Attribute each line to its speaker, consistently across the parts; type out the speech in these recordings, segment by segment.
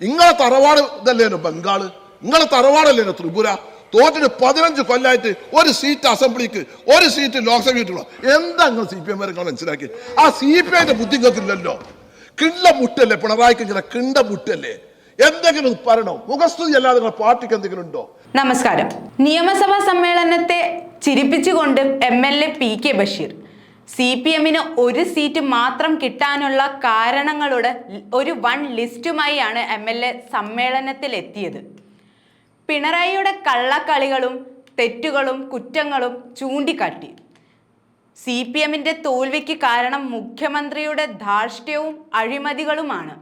Speaker 1: നിങ്ങളെ തറവാട് ഇതല്ലേനോ ബംഗാള്, നിങ്ങളെ തറവാടല്ലേനോ ത്രിപുര. തോറ്റിട്ട് 15 കൊല്ലമായിട്ട് ഒരു സീറ്റ് അസംബ്ലിക്ക്, ഒരു സീറ്റ് ലോക്സഭയ്ക്കുള്ള. എന്താ നിങ്ങൾ CPM നിങ്ങൾ മനസ്സിലാക്കി? ആ CPIന്റെ ബുദ്ധി കേൾക്കില്ലല്ലോ. കിണ്ട മുട്ടല്ലേ പിണറായിക്ക്, ഇങ്ങനെ കിണ്ട മുട്ടല്ലേ? എന്തെങ്കിലും പറയണോ? മുഖസ്തുതി അല്ലാതെ നിങ്ങളുടെ പാർട്ടിക്ക് എന്തെങ്കിലും ഉണ്ടോ?
Speaker 2: നമസ്കാരം. നിയമസഭാ സമ്മേളനത്തെ ചിരിപ്പിച്ചുകൊണ്ട് MLA PK ബഷീർ CPMന് ഒരു സീറ്റ് മാത്രം കിട്ടാനുള്ള കാരണങ്ങളുടെ ഒരു വൺ ലിസ്റ്റുമായാണ് MLA സമ്മേളനത്തിൽ എത്തിയത്. പിണറായിയുടെ കള്ളക്കളികളും തെറ്റുകളും കുറ്റങ്ങളും ചൂണ്ടിക്കാട്ടി. CPMന്റെ തോൽവിക്ക് കാരണം മുഖ്യമന്ത്രിയുടെ ധാർഷ്ട്യവും അഴിമതികളുമാണ്.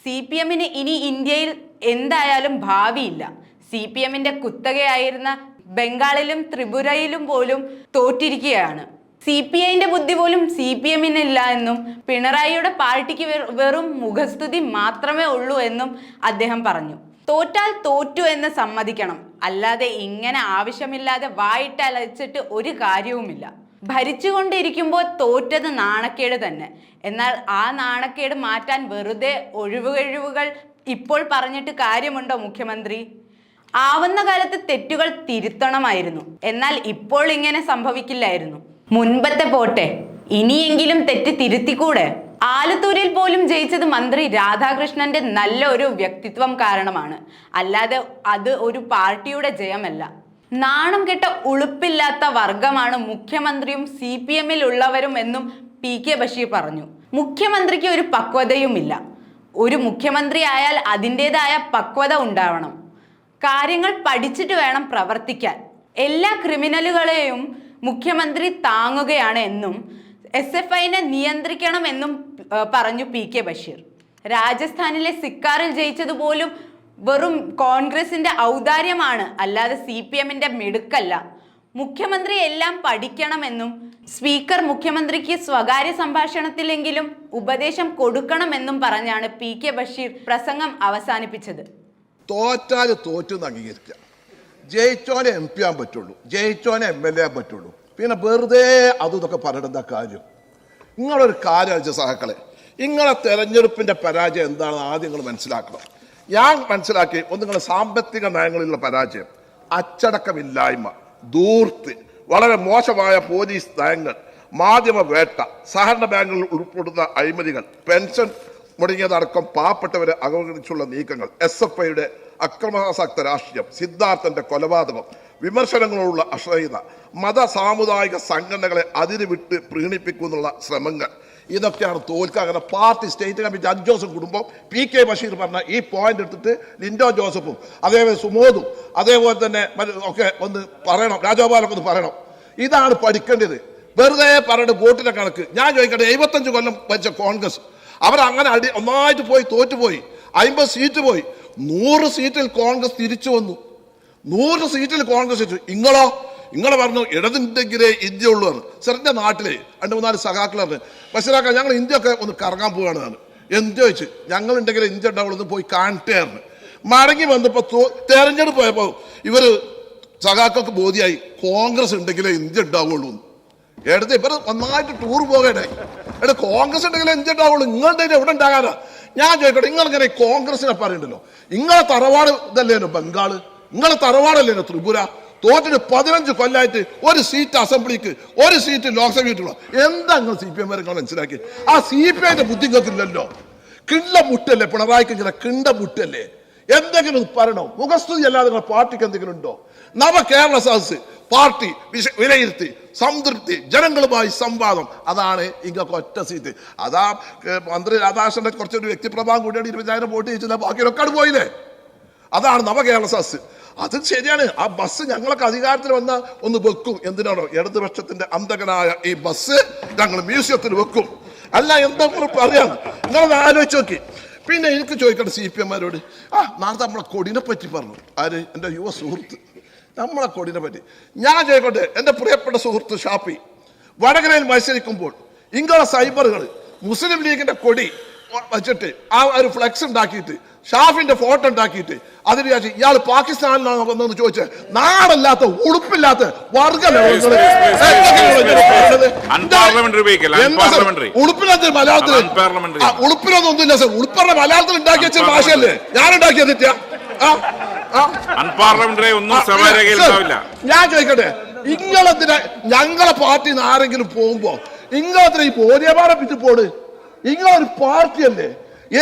Speaker 2: CPMന് ഇനി ഇന്ത്യയിൽ എന്തായാലും ഭാവിയില്ല. CPMന്റെ കുത്തകയായിരുന്ന ബംഗാളിലും ത്രിപുരയിലും പോലും തോറ്റിരിക്കുകയാണ്. CPIന്റെ ബുദ്ധി പോലും CPMനില്ല എന്നും പിണറായിയുടെ പാർട്ടിക്ക് വെറും മുഖസ്തുതി മാത്രമേ ഉള്ളൂ എന്നും അദ്ദേഹം പറഞ്ഞു. തോറ്റാൽ തോറ്റു എന്ന് സമ്മതിക്കണം, അല്ലാതെ ഇങ്ങനെ ആവശ്യമില്ലാതെ വായിട്ടലച്ചിട്ട് ഒരു കാര്യവുമില്ല. ഭരിച്ചുകൊണ്ടിരിക്കുമ്പോൾ തോറ്റത് നാണക്കേട് തന്നെ. എന്നാൽ ആ നാണക്കേട് മാറ്റാൻ വെറുതെ ഒഴിവുകഴിവുകൾ ഇപ്പോൾ പറഞ്ഞിട്ട് കാര്യമുണ്ടോ മുഖ്യമന്ത്രി? ആവുന്ന കാലത്ത് തെറ്റുകൾ തിരുത്തണമായിരുന്നു. എന്നാൽ ഇപ്പോൾ ഇങ്ങനെ സംഭവിക്കില്ലായിരുന്നു. മുൻപത്തെ പോട്ടെ, ഇനിയെങ്കിലും തെറ്റ് തിരുത്തിക്കൂടെ? ആലത്തൂരിൽ പോലും ജയിച്ചത് മന്ത്രി രാധാകൃഷ്ണന്റെ നല്ല ഒരു വ്യക്തിത്വം കാരണമാണ്, അല്ലാതെ അത് ഒരു പാർട്ടിയുടെ ജയമല്ല. നാണം കെട്ട ഉളുപ്പില്ലാത്ത വർഗമാണ് മുഖ്യമന്ത്രിയും CPMൽ ഉള്ളവരും എന്നും PK ബഷീർ പറഞ്ഞു. മുഖ്യമന്ത്രിക്ക് ഒരു പക്വതയുമില്ല. ഒരു മുഖ്യമന്ത്രി ആയാൽ അതിൻ്റെതായ പക്വത ഉണ്ടാവണം. കാര്യങ്ങൾ പഠിച്ചിട്ട് വേണം പ്രവർത്തിക്കാൻ. എല്ലാ ക്രിമിനലുകളെയും മുഖ്യമന്ത്രി താങ്ങുകയാണ് എന്നും SFIനെ നിയന്ത്രിക്കണമെന്നും പറഞ്ഞു PK ബഷീർ. രാജസ്ഥാനിലെ സിക്കാറിൽ ജയിച്ചതുപോലും വെറും കോൺഗ്രസിന്റെ ഔദാര്യമാണ്, അല്ലാതെ CPMന്റെ മിടുക്കല്ല. മുഖ്യമന്ത്രി എല്ലാം പഠിക്കണമെന്നും സ്പീക്കർ മുഖ്യമന്ത്രിക്ക് സ്വകാര്യ സംഭാഷണത്തിലെങ്കിലും ഉപദേശം കൊടുക്കണമെന്നും പറഞ്ഞാണ് PK ബഷീർ പ്രസംഗം അവസാനിപ്പിച്ചത്.
Speaker 1: തോറ്റാല് തോറ്റു അംഗീകരിക്കുക. ജയിച്ചോനെ MP ആൻ പറ്റുള്ളൂ, ജയിച്ചോനെ MLA ആൻ പറ്റുള്ളൂ. പിന്നെ വെറുതെ അതും ഇതൊക്കെ പറയേണ്ട കാര്യം. നിങ്ങളൊരു കാര്യം അയച്ച സഹാക്കളെ, നിങ്ങളെ തെരഞ്ഞെടുപ്പിന്റെ പരാജയം എന്താണെന്ന് ആദ്യം നിങ്ങൾ മനസ്സിലാക്കണം. ഞാൻ മനസ്സിലാക്കി, ഒന്ന് നിങ്ങളുടെ സാമ്പത്തിക നയങ്ങളിലുള്ള പരാജയം, അച്ചടക്കമില്ലായ്മ, ധൂർത്ത്, വളരെ മോശമായ പോലീസ് നയങ്ങൾ, മാധ്യമ വേട്ട, സഹകരണ ബാങ്കുകളിൽ ഉൾപ്പെടുന്ന അഴിമതികൾ, പെൻഷൻ മുടങ്ങിയതടക്കം പാവപ്പെട്ടവരെ അവഗണിച്ചുള്ള നീക്കങ്ങൾ, SFIയുടെ അക്രമാസക്ത രാഷ്ട്രീയം, സിദ്ധാർത്ഥന്റെ കൊലപാതകം, വിമർശനങ്ങളോടുള്ള അശ്രദ്ധ, മത സാമുദായിക സംഘടനകളെ അതിര് വിട്ട് പ്രീണിപ്പിക്കുന്നുള്ള ശ്രമങ്ങൾ, ഇതൊക്കെയാണ് തോൽക്കുക. അങ്ങനെ പാർട്ടി സ്റ്റേറ്റ് കമ്മിറ്റി 5 ദിവസം കുടുംബം PK ബഷീർ പറഞ്ഞ ഈ പോയിന്റ് എടുത്തിട്ട് ലിൻഡോ ജോസഫും അതേപോലെ സുമോദും അതേപോലെ തന്നെ ഒക്കെ ഒന്ന് പറയണം, രാജഗോപാലൊക്കെ ഒന്ന് പറയണം. ഇതാണ് പഠിക്കേണ്ടത്. വെറുതെ പറഞ്ഞിട്ട് വോട്ടിന്റെ കണക്ക്. ഞാൻ ചോദിക്കട്ടെ, 75 കൊല്ലം ഭരിച്ച കോൺഗ്രസ് അവരങ്ങനെ ഒന്നായിട്ട് പോയി തോറ്റുപോയി. 50 സീറ്റ് പോയി. 100 സീറ്റിൽ കോൺഗ്രസ് തിരിച്ചു വന്നു. 100 സീറ്റിൽ കോൺഗ്രസ് തിരിച്ചു. ഇങ്ങളെ പറഞ്ഞു ഇടതുണ്ടെങ്കിലേ ഇന്ത്യ ഉള്ളൂ. സാറിന്റെ നാട്ടിലെ 2-3 സഖാക്കൾ പറഞ്ഞു, ബഷീറാക്ക ഞങ്ങൾ ഇന്ത്യ ഒക്കെ ഒന്ന് കറങ്ങാൻ പോവുകയാണ്. എന്ത് ചോദിച്ചു? ഞങ്ങളുണ്ടെങ്കിലേ ഇന്ത്യ ഉണ്ടാവുള്ളൂ, ഒന്ന് പോയി കാണട്ടേർന്ന്. മടങ്ങി വന്നപ്പോ തെരഞ്ഞെടുപ്പ് പോയപ്പോ ഇവര് സഖാക്കൾക്ക് ബോധ്യായി കോൺഗ്രസ് ഉണ്ടെങ്കിലേ ഇന്ത്യ ഉണ്ടാവുള്ളൂ. എടുത്ത് ഇവർ നന്നായിട്ട് ടൂർ പോകേണ്ടേ. കോൺഗ്രസ് ഉണ്ടെങ്കിലേ ഇന്ത്യ ഉണ്ടാവുള്ളൂ, നിങ്ങളുടെ എവിടെ ഉണ്ടാകാനാ? ഞാൻ ചോദിക്കട്ടെ, നിങ്ങളിങ്ങനെ കോൺഗ്രസിനെ പറയണ്ടല്ലോ, നിങ്ങളെ തറവാട് ഇതല്ലേനോ ബംഗാള്, നിങ്ങളെ തറവാടല്ലേനോ ത്രിപുര. തോറ്റിട്ട് 15 കൊല്ലമായിട്ട് ഒരു സീറ്റ് അസംബ്ലിക്ക്, ഒരു സീറ്റ് ലോക്സഭയ്ക്കുള്ള. എന്താ നിങ്ങൾ CPM നിങ്ങൾ മനസ്സിലാക്കി? ആ CPIന്റെ ബുദ്ധി കേൾക്കില്ലല്ലോ. കിണ്ട മുട്ടല്ലേ പിണറായിക്ക്, ഇങ്ങനെ കിണ്ട മുട്ടല്ലേ? എന്തെങ്കിലും പറയണോ? മുഖസ്തുതി അല്ലാതെ നിങ്ങളുടെ പാർട്ടിക്ക് എന്തെങ്കിലും ഉണ്ടോ? നവകേരള സദസ് പാർട്ടി വിലയിരുത്തി സംതൃപ്തി, ജനങ്ങളുമായി സംവാദം, അതാണ് ഇങ്ങൊക്കെ ഒറ്റ സീറ്റ്. അതാ മന്ത്രി രാധാകൃഷ്ണന്റെ കുറച്ചൊരു വ്യക്തിപ്രഭാവം കൂടിയാണ് 20,000 വോട്ട് ചെയ്യിച്ചില്ല, ബാക്കിയൊക്കെ പോയില്ലേ? അതാണ് നവകേരള സദസ്. അത് ശരിയാണ്. ആ ബസ് ഞങ്ങളൊക്കെ അധികാരത്തിൽ വന്ന ഒന്ന് വെക്കും. എന്തിനാണോ? ഇടതുപക്ഷത്തിന്റെ അന്തകനായ ഈ ബസ് ഞങ്ങൾ മ്യൂസിയത്തിൽ വെക്കും. അല്ല എന്താ പറയാം, നിങ്ങളത് ആലോചിച്ച് നോക്കി. പിന്നെ എനിക്ക് ചോദിക്കട്ടെ CPMമാരോട്, നാളെ നമ്മളെ കൊടിനെ പറ്റി പറഞ്ഞു ആര്? എൻ്റെ യുവ സുഹൃത്ത്. നമ്മളെ കൊടിനെ പറ്റി ഞാൻ ചോദിക്കട്ടെ, എൻ്റെ പ്രിയപ്പെട്ട സുഹൃത്ത് ഷാഫി, വടകരയിൽ മത്സരിക്കുമ്പോൾ ഇങ്ങളെ സൈബറുകൾ മുസ്ലിം ലീഗിന്റെ കൊടി വെച്ചിട്ട് ആ ഒരു ഫ്ലെക്സ് ഉണ്ടാക്കിയിട്ട് ഷാഫിന്റെ ഫോട്ടോ ഉണ്ടാക്കിയിട്ട് അതിന് വിചാരിച്ചു ഇയാൾ പാകിസ്ഥാനിലാണ് വന്നതെന്ന് ചോദിച്ചാൽ നാടല്ലാത്ത ഉളുപ്പില്ലാത്ത ഉളുപ്പില്ലാത്ത മലയാളത്തിൽ ഉളുപ്പിലൊന്നുമില്ല സർ. ഉളുപ്പറ മലയാളത്തിൽ ഉണ്ടാക്കി വെച്ച ഭാഷയല്ലേ ഞാൻ ഉണ്ടാക്കിയത് തെറ്റാ? ഞാൻ ചോദിക്കട്ടെ, ഇങ്ങളെന്തിനാ ഞങ്ങളെ പാർട്ടിയിൽ നിന്ന് ആരെങ്കിലും പോകുമ്പോ ഇങ്ങളെന്തിനാ ഈ പോരിയമാരെ പിറ്റി പോട്? ഇങ്ങളൊരു പാർട്ടിയല്ലേ?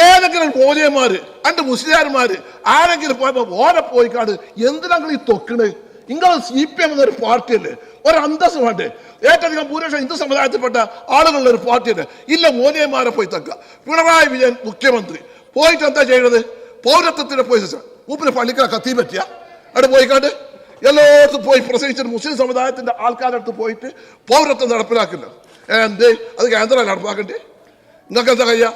Speaker 1: ഏതെങ്കിലും പോരിയന്മാര് അന്റെ മുസ്ലിംമാര് ആരെങ്കിലും പോയപ്പോ ഓരെ പോയിക്കാട് എന്തിനാ ഈ തൊക്കണ്? നിങ്ങൾ CPM എന്നൊരു പാർട്ടിയല്ലേ? ഒരു അന്തസ് വേണ്ടേ? ഏറ്റവും ഭൂരിപക്ഷം ഹിന്ദു സമുദായത്തിൽപ്പെട്ട ആളുകളുടെ ഒരു പാർട്ടിയല്ലേ? ഇല്ല മോനിയന്മാരെ പോയി തക്ക. പിണറായി വിജയൻ മുഖ്യമന്ത്രി പോയിട്ട് എന്താ ചെയ്യണത്? പൗരത്വത്തിന്റെ പോയി മൂപ്പിന് പള്ളിക്കല കത്തി പറ്റിയ അവിടെ പോയിക്കാണ്ട് എല്ലായിടത്തും പോയി പ്രസംഗിച്ചിട്ട് മുസ്ലിം സമുദായത്തിന്റെ ആൾക്കാരുടെ അടുത്ത് പോയിട്ട് പൗരത്വം നടപ്പിലാക്കില്ല. എന്തേ അത് കേന്ദ്രം നടപ്പാക്കണ്ടേ? നിങ്ങൾക്ക് എന്താ കഴിയാ?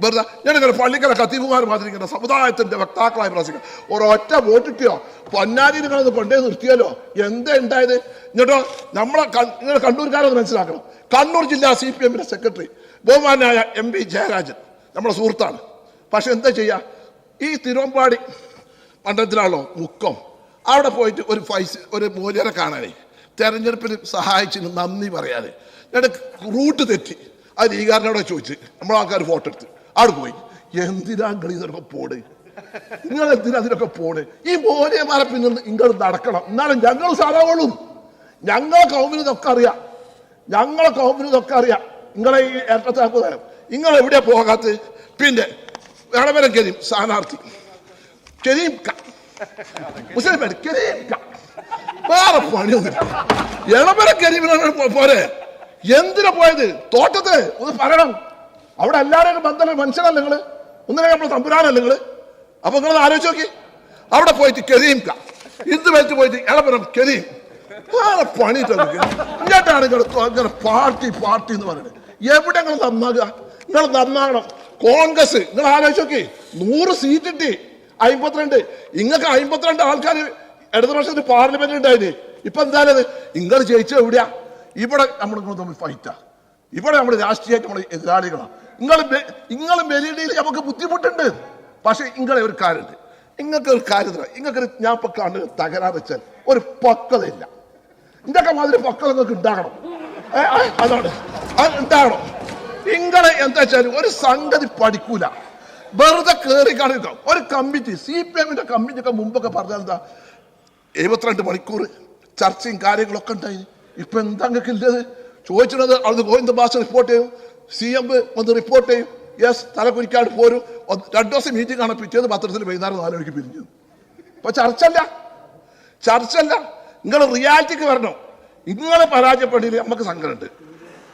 Speaker 1: വെറുതെ ഞാനിങ്ങനെ പള്ളിക്കല കത്തീബുമാർ മാതിരി ഇങ്ങനെ സമുദായത്തിന്റെ വക്താക്കളായി പ്രസംഗിക്കാം. ഒരൊറ്റ വോട്ടിട്ടോ പൊന്നാരി നിങ്ങളത് കൊണ്ടേ നിർത്തിയാലോ? എന്താ ഉണ്ടായത്? എന്നിട്ടോ നിങ്ങൾ കണ്ണൂർക്കാരത് മനസ്സിലാക്കണം. കണ്ണൂർ ജില്ലാ CPM സെക്രട്ടറി ബഹുമാനായ MP ജയരാജൻ നമ്മുടെ സുഹൃത്താണ്. പക്ഷെ എന്താ ചെയ്യാ, ഈ തിരുവമ്പാടി മണ്ഡലത്തിലാണല്ലോ മുക്കം, അവിടെ പോയിട്ട് ഒരു മൂല്യരെ കാണാനേ തെരഞ്ഞെടുപ്പിന് സഹായിച്ചിന് നന്ദി പറയാതെ ഞാൻ റൂട്ട് തെറ്റി ആ ലീഗാരനോടെ ചോദിച്ച് നമ്മളാൾക്കാർ ഫോട്ടോ എടുത്ത് അവിടെ പോയി. എന്തിനാ ഇതിനൊക്കെ പോണ്? നിങ്ങൾ എന്തിനാ അതിനൊക്കെ പോണ്? ഈ മോനിയന്മാരെ പിന്നെ നിങ്ങൾ നടക്കണം. എന്നാലും ഞങ്ങൾ സാധാരണ ഞങ്ങളെ കൗമിനൊക്കെ അറിയാം, നിങ്ങളെ ഈ ഏട്ടത്താപ്പ് നിങ്ങൾ എവിടെയാ പോകാത്ത? പിന്നെ ഇളവരം കരീം സ്ഥാനാർത്ഥി കരീം മുസ്ലിം കരീം വേറെ പണിയൊന്നും ഇളവരം കരീമിനാണ് പോരെ. എന്തിനാ പോയത്? തോട്ടത്ത് ഒന്ന് പറയണം. അവിടെ എല്ലാവരും ബന്ധമുള്ള മനുഷ്യനല്ല നിങ്ങള്, ഒന്നിനെ നമ്മൾ തമ്പുരാനല്ല നിങ്ങള്. അപ്പൊ നിങ്ങൾ ആലോചിച്ച് നോക്കി, അവിടെ പോയിട്ട് കരീം ഇത് വെച്ച് പോയിട്ട് ഇളവരം കരീം വേറെ പണി ഇങ്ങോട്ടാണ് ഇങ്ങനെ പാർട്ടി എന്ന് പറയുന്നത്. എവിടെ നിങ്ങൾ നന്നാകുക? നിങ്ങൾ നന്നാകണം. കോൺഗ്രസ് നിങ്ങൾ ആലോചിച്ച് നോക്കി, 100 സീറ്റ് കിട്ടി, 52. നിങ്ങൾക്ക് 52 ആൾക്കാർ ഇടതു വർഷത്തിൽ പാർലമെന്റ് ഉണ്ടായിന്. ഇപ്പൊ എന്തായാലും നിങ്ങൾ ജയിച്ചത് എവിടെയാ? ഇവിടെ നമ്മൾ തമ്മിൽ ഫൈറ്റാ. ഇവിടെ നമ്മൾ രാഷ്ട്രീയമായിട്ട് നമ്മൾ എതിരാളികളാണ്. നിങ്ങൾ മെലഡിയിൽ നമുക്ക് ബുദ്ധിമുട്ടുണ്ട്. പക്ഷെ നിങ്ങളെ ഒരു കാര്യമുണ്ട്, നിങ്ങൾക്ക് ഒരു കാര്യത്തില്ല. നിങ്ങൾക്ക് ഞാൻ ഇപ്പൊ കാണുന്നത് തകരാറ് വെച്ചാൽ ഒരു പക്വതയില്ല. ഇതൊക്കെ മാതിരി പക്വത നിങ്ങൾക്ക് ഉണ്ടാകണം. അതാണ് അത് ഉണ്ടാകണം. നിങ്ങളെ എന്താ വെച്ചാൽ ഒരു സംഗതി പഠിക്കൂല, വെറുതെ കയറി കാണിക്ക. ഒരു കമ്മിറ്റി CPMന്റെ കമ്മിറ്റിയൊക്കെ മുമ്പൊക്കെ പറഞ്ഞാൽ എന്താ 72 മണിക്കൂർ ചർച്ചയും കാര്യങ്ങളൊക്കെ ഉണ്ടായി. ഇപ്പൊ എന്താ നിങ്ങൾക്ക് ഇല്ലത്? ചോദിച്ചത് അവിടുന്ന് ഗോവിന്ദ ഭാഷ റിപ്പോർട്ട് ചെയ്യും, CM വന്ന് റിപ്പോർട്ട് ചെയ്യും, യെസ് തലക്കുരിക്കാട് പോരും. 2 ദിവസം മീറ്റിംഗ് ആണ്, പിറ്റേന്ന് പത്രത്തിൽ വൈകുന്നേരം 4 മണിക്ക് പിരിഞ്ഞു. ഇപ്പൊ ചർച്ചല്ല. നിങ്ങൾ റിയാലിറ്റിക്ക് വരണം. നിങ്ങൾ പരാജയപ്പെടില്ല, നമുക്ക് സങ്കടമുണ്ട്.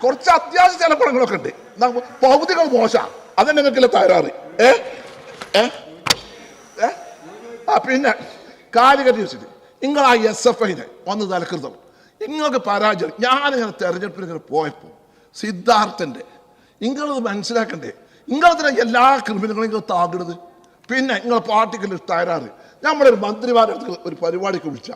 Speaker 1: കുറച്ച് അത്യാവശ്യ ചില ഗുണങ്ങളൊക്കെ ഉണ്ട്. പൗതികൾ മോശം, അതന്നെ നിങ്ങൾക്കില്ല തകരാറ്. പിന്നെ കാലിക്കറ്റ് യൂണിവേഴ്സിറ്റി നിങ്ങൾ ആ SFIനെ വന്ന് തലക്കൃതം നിങ്ങൾക്ക് പരാജയം. ഞാനിങ്ങനെ തെരഞ്ഞെടുപ്പിൽ ഇങ്ങനെ പോയപ്പോൾ സിദ്ധാർത്ഥന്റെ നിങ്ങളത് മനസ്സിലാക്കണ്ടേ? നിങ്ങളതിനെ എല്ലാ ക്രിമിനലുകളും നിങ്ങൾ താകിടുന്നത്. പിന്നെ നിങ്ങളെ പാർട്ടിക്കുള്ള തകരാറ്. നമ്മളൊരു മന്ത്രിമാരുടെ അടുത്ത് ഒരു പരിപാടിക്ക് വിളിച്ച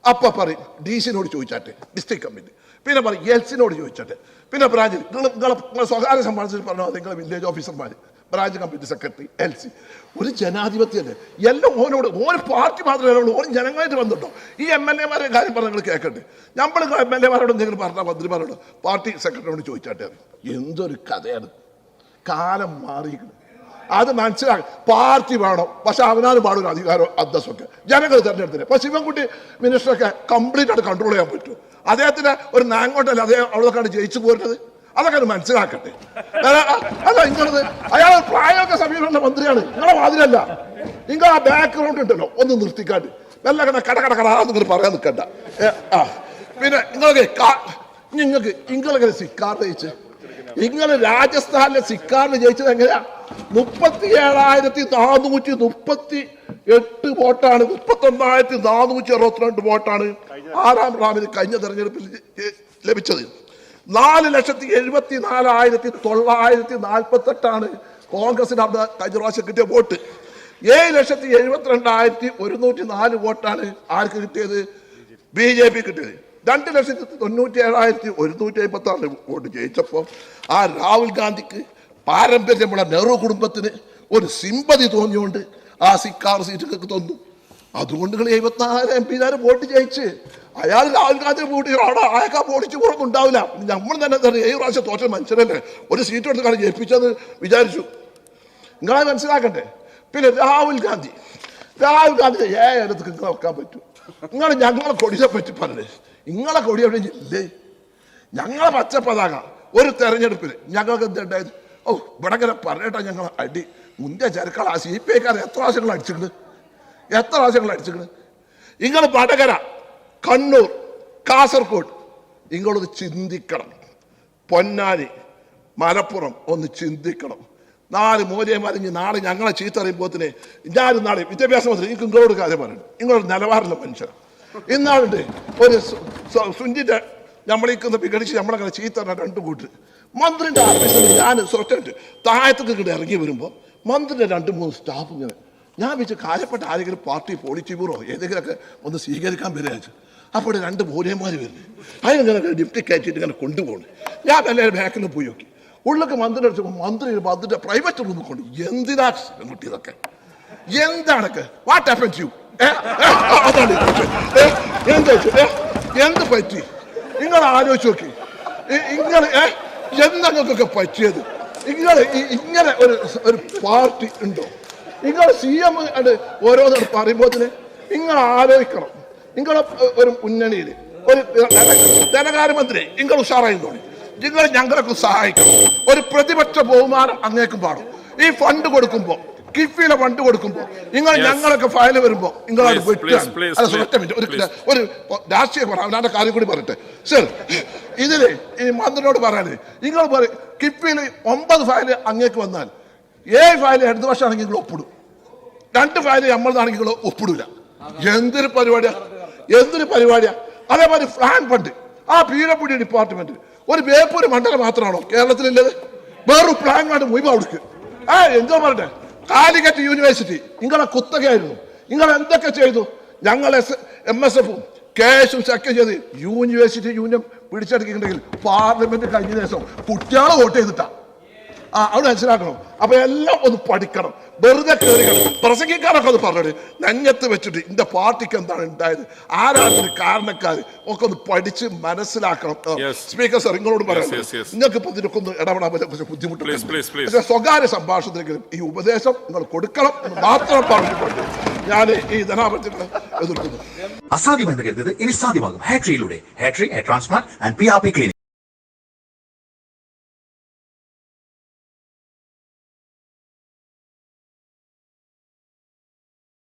Speaker 1: അപ്പൊ പറയും DC-നോട് ചോദിച്ചാട്ടെ, ഡിസ്ട്രിക്ട് കമ്മിറ്റി. പിന്നെ പറയും LC-നോട് ചോദിച്ചാട്ടെ. പിന്നെ ബ്രാഞ്ചിൽ നിങ്ങളെ സ്വകാര്യ സമ്മാനത്തിൽ പറഞ്ഞാൽ നിങ്ങളെ വില്ലേജ് ഓഫീസർമാർ, ബ്രാഞ്ച് കമ്മിറ്റി സെക്രട്ടറി, LC. ഒരു ജനാധിപത്യല്ലേ? എല്ലാം ഓനോട് ഓരോ പാർട്ടി മാത്രമേ ഉള്ളൂ. ഓരോ ജനങ്ങളായിട്ട് വന്നിട്ടോ. ഈ MLA-മാരുടെ കാര്യം പറഞ്ഞാൽ നിങ്ങൾ കേൾക്കട്ടെ. നമ്മൾ MLA-മാരോട് എന്തെങ്കിലും പറഞ്ഞാൽ മന്ത്രിമാരോട് പാർട്ടി സെക്രട്ടറിയോട് ചോദിച്ചാട്ടെ. എന്തൊരു കഥയാണ്. കാലം മാറിയിരിക്കുന്നത്. അത് മനസ്സിലാക്കും. പാർട്ടി വേണം, പക്ഷെ അവനാണ് പാടുന്ന അധികാരം അന്തസ്സൊക്കെ ജനങ്ങൾ തെരഞ്ഞെടുത്തില്ല. ഇപ്പൊ ശിവൻകുട്ടി മിനിസ്റ്ററൊക്കെ കംപ്ലീറ്റ് ആയിട്ട് കൺട്രോൾ ചെയ്യാൻ പറ്റും. അദ്ദേഹത്തിന് ഒരു നാങ്ങോട്ടല്ല അദ്ദേഹം അവിടെക്കാണ് ജയിച്ചു പോരുന്നത്. അതൊക്കെ അത് മനസ്സിലാക്കട്ടെ. അല്ല നിങ്ങളത് അയാൾ പ്രായമൊക്കെ സമീപമുള്ള മന്ത്രിയാണ്, നിങ്ങളെ മാതിരല്ല. നിങ്ങൾ ആ ബാക്ക്ഗ്രൗണ്ട് ഉണ്ടല്ലോ ഒന്ന് നിർത്തിക്കാണ്ട് നല്ല കട പറയാൻ നിൽക്കണ്ട. പിന്നെ നിങ്ങൾക്ക് സിക്കാർ ജയിച്ച് നിങ്ങൾ രാജസ്ഥാനിലെ സിക്കാറിൽ ജയിച്ചത് എങ്ങനെയാ? 37,438 വോട്ടാണ്, 39,462 വോട്ടാണ് 6ാം റൗണ്ടിൽ കഴിഞ്ഞ തെരഞ്ഞെടുപ്പിൽ ലഭിച്ചത്. 4,74,948 കോൺഗ്രസിന് അവിടെ കഴിഞ്ഞ പ്രാവശ്യം കിട്ടിയ വോട്ട്. 7,72,104 വോട്ടാണ് ആർക്ക് കിട്ടിയത്? BJP കിട്ടിയത്. 2,97,156 വോട്ട് ജയിച്ചപ്പോൾ ആ രാഹുൽ ഗാന്ധിക്ക് പാരമ്പര്യമുള്ള നെഹ്റു കുടുംബത്തിന് ഒരു സിമ്പതി തോന്നിയുകൊണ്ട് ആ 6 സീറ്റുകൾക്ക് തന്നു. അതുകൊണ്ട് നിങ്ങൾ 74 MP വോട്ട് ജയിച്ച് അയാൾ രാഹുൽ ഗാന്ധി വോട്ട് അയാൾക്ക് ഓടിച്ചു പോകണമെന്ന് ഉണ്ടാവില്ല. നമ്മൾ തന്നെ 7 പ്രാവശ്യം തോറ്റ മനുഷ്യരല്ലേ, ഒരു സീറ്റ് എടുത്താണ് ജയിപ്പിച്ചത് വിചാരിച്ചു. നിങ്ങളെ മനസ്സിലാക്കണ്ടേ. പിന്നെ രാഹുൽ ഗാന്ധി ഏടത്ത് നിങ്ങൾ വെക്കാൻ പറ്റും. നിങ്ങൾ ഞങ്ങളെ കൊടിയെ പറ്റി പറഞ്ഞേ, നിങ്ങളെ കൊടി എവിടെ ഇല്ലേ? ഞങ്ങളെ പച്ച പതാക ഒരു തെരഞ്ഞെടുപ്പിൽ ഞങ്ങൾക്ക് എന്തുണ്ടായത്? ഓ ഇവിടെ ഇങ്ങനെ പറഞ്ഞിട്ടാ ഞങ്ങൾ അടി മുന്തിയ ചെറുക്കള CPI എത്ര പ്രാവശ്യങ്ങൾ അടിച്ചിട്ടുണ്ട്. നിങ്ങൾ വടകര, കണ്ണൂർ, കാസർഗോഡ് നിങ്ങളൊന്ന് ചിന്തിക്കണം. പൊന്നാനി, മലപ്പുറം ഒന്ന് ചിന്തിക്കണം. 4 മൂല്യമാരിഞ്ഞ് നാളെ ഞങ്ങളെ ചീത്ത അറിയുമ്പോത്തിന് ഞാനും നാളെ വിദ്യാഭ്യാസ മന്ത്രി എനിക്ക് നിങ്ങളോട് കാര്യം പറയുന്നത്, നിങ്ങളൊരു നിലവാരമുള്ള മനുഷ്യർ. ഇന്നാളുണ്ട് ഒരു സുഞ്ചിന്റെ നമ്മളിക്കുന്ന വിഘടിച്ച് നമ്മളങ്ങനെ ചീത്ത 2 കൂട്ട് മന്ത്രിന്റെ ഓഫീസിൽ ഞാൻ സ്വച്ഛണ്ട് താഴത്തേക്ക് ഇങ്ങോട്ട് ഇറങ്ങി വരുമ്പോൾ മന്ത്രിന്റെ 2-3 സ്റ്റാഫ് ഇങ്ങനെ ഞാൻ വെച്ച് കാര്യപ്പെട്ട ആരെങ്കിലും പാർട്ടി പോളിറ്റി ബ്യൂറോ ഏതെങ്കിലുമൊക്കെ ഒന്ന് സ്വീകരിക്കാൻ വരികച്ചു. അപ്പോൾ 2 മൂല്യന്മാർ വരുന്നത് അതിനിങ്ങനെ ലിഫ്റ്റ് കയറ്റിയിട്ട് ഇങ്ങനെ കൊണ്ടുപോകണം. ഞാൻ എല്ലാവരും ബാക്കിൽ പോയി നോക്കി. ഉള്ളൊക്കെ മന്ത്രി അടിച്ചപ്പോൾ മന്ത്രിന്റെ പ്രൈവറ്റ് റൂമിൽ കൊണ്ട് എന്തിനാ കുട്ടി ഇതൊക്കെ എന്താണൊക്കെ വാട്ട് ഹാപ്പൻസ് യു അതാണ് എന്ത് പറ്റി നിങ്ങൾ ആലോചിച്ച് നോക്കി. ഇങ്ങനെ എന്തൊക്കെ പറ്റിയത്? ഇങ്ങനെ ഒരു പാർട്ടി ഉണ്ടോ? നിങ്ങൾ CM ഓരോന്നും പറയുമ്പോൾ നിങ്ങൾ ആലോചിക്കണം. നിങ്ങൾ ഒരു മുന്നണിയിൽ ഒരു ധനകാര്യമന്ത്രി നിങ്ങൾ ഉഷാറായി തോന്നി. നിങ്ങൾ ഞങ്ങളൊക്കെ സഹായിക്കണം. ഒരു പ്രതിപക്ഷ ബഹുമാനം അങ്ങേക്കും പാടും. ഈ ഫണ്ട് കൊടുക്കുമ്പോൾ കിഫിയിലെ ഫണ്ട് കൊടുക്കുമ്പോൾ നിങ്ങൾ ഞങ്ങളൊക്കെ ഫയൽ വരുമ്പോൾ നിങ്ങൾ ഒരു രാഷ്ട്രീയ അവനാന്റെ കാര്യം കൂടി പറയട്ടെ സർ. ഇതില് ഈ മന്ത്രിയോട് പറയാന് നിങ്ങൾ പറയും കിഫിയിൽ 9 ഫയൽ അങ്ങേക്ക് വന്നാൽ 7 ഫയൽ ഇടത് വർഷമാണെങ്കിൽ നിങ്ങൾ ഒപ്പിടും, 2 ഫയൽ നമ്മളതാണെങ്കിൽ നിങ്ങൾ ഒപ്പിടില്ല. എന്തൊരു പരിപാടിയാ. അതേമാതിരി പ്ലാൻ ഫണ്ട് ആ PWD ഡിപ്പാർട്ട്മെന്റ് ഒരു ബേപ്പൂര് മണ്ഡലം മാത്രമാണോ കേരളത്തിലുള്ളത്? വേറൊരു പ്ലാൻ ഫണ്ട് മുഴുവൻ കൊടുക്കുക. എന്തോ പറയട്ടെ, കാലിക്കറ്റ് യൂണിവേഴ്സിറ്റി നിങ്ങളെ കുത്തകയായിരുന്നു. നിങ്ങൾ എന്തൊക്കെ ചെയ്തു? ഞങ്ങൾ MSFും KSും സെക്യൂർ ചെയ്ത് യൂണിവേഴ്സിറ്റി യൂണിയൻ പിടിച്ചെടുക്കുന്നുണ്ടെങ്കിൽ പാർലമെന്റ് കഴിഞ്ഞ ദിവസം കുട്ടികളെ വോട്ട് ചെയ്തിട്ടാ. അവിടെ മനസ്സിലാക്കണം. അപ്പൊ എല്ലാം ഒന്ന് പഠിക്കണം. വെറുതെ കയറിക്കണം. പ്രസംഗിക്കാനൊക്കെ ഒന്ന് പറഞ്ഞത് നെഞ്ഞത്ത് വെച്ചിട്ട് ഇന്റെ പാർട്ടിക്ക് എന്താണ് ഉണ്ടായത്, ആരാണ് കാരണക്കാർ ഒക്കെ ഒന്ന് പഠിച്ച് മനസ്സിലാക്കണം. സ്പീക്കർ സാർ നിങ്ങളോട് പറയാം, നിങ്ങൾക്ക് ഇപ്പൊ ഇതിനൊക്കെ ഒന്ന് ഇടപെടാൻ കുറച്ച് ബുദ്ധിമുട്ടുണ്ട്. സ്വകാര്യ സംഭാഷണത്തിലെങ്കിലും ഈ ഉപദേശം നിങ്ങൾ കൊടുക്കണം എന്ന് മാത്രം പറഞ്ഞുകൊണ്ട് ഞാൻ ഈ ധനാപത്യങ്ങളെ എതിർക്കുന്നു.
Speaker 3: അസാധ്യമെന്ന് കരുതുന്നത് ഇനി സാധ്യമാകും. ഹാട്രിയിലൂടെ ഹാട്രി hair transplant and PRP clinic.